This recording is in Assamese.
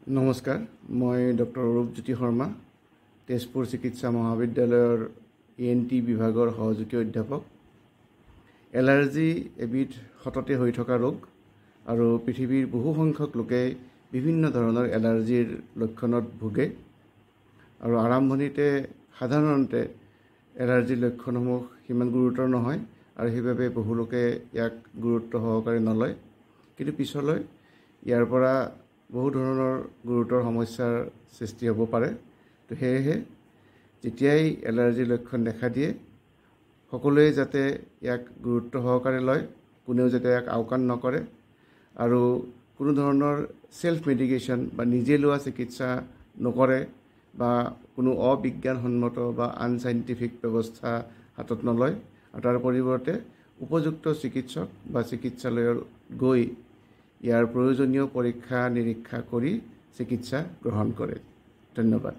নমস্কাৰ, মই ডক্টৰ অৰূপজ্যোতি শৰ্মা, তেজপুৰ চিকিৎসা মহাবিদ্যালয়ৰ ENT বিভাগৰ সহযোগী অধ্যাপক। এলাৰ্জি এবিধ সততে হৈ থকা ৰোগ আৰু পৃথিৱীৰ বহু সংখ্যক লোকে বিভিন্ন ধৰণৰ এলাৰ্জিৰ লক্ষণত ভোগে আৰু আৰম্ভণিতে সাধাৰণতে এলাৰ্জিৰ লক্ষণসমূহ সিমান গুৰুতৰ নহয় আৰু সেইবাবে বহু লোকে ইয়াক গুৰুত্ব সহকাৰে নলয়, কিন্তু পিছলৈ ইয়াৰ পৰা বহু ধৰণৰ গুৰুতৰ সমস্যাৰ সৃষ্টি হ'ব পাৰে। তো সেয়েহে যেতিয়াই এলাৰ্জিৰ লক্ষণ দেখা দিয়ে সকলোৱে যাতে ইয়াক গুৰুত্ব সহকাৰে লয়, কোনেও যাতে ইয়াক আওকাণ নকৰে আৰু কোনো ধৰণৰ সেল্ফ মেডিকেশ্যন বা নিজে লোৱা চিকিৎসা নকৰে বা কোনো অবিজ্ঞানসন্মত বা আনচাইণ্টিফিক ব্যৱস্থা হাতত নলয় আৰু তাৰ পৰিৱৰ্তে উপযুক্ত চিকিৎসক বা চিকিৎসালয়ত গৈ ইয়াৰ প্ৰয়োজনীয় পৰীক্ষা নিৰীক্ষা কৰি চিকিৎসা গ্ৰহণ কৰে। ধন্যবাদ।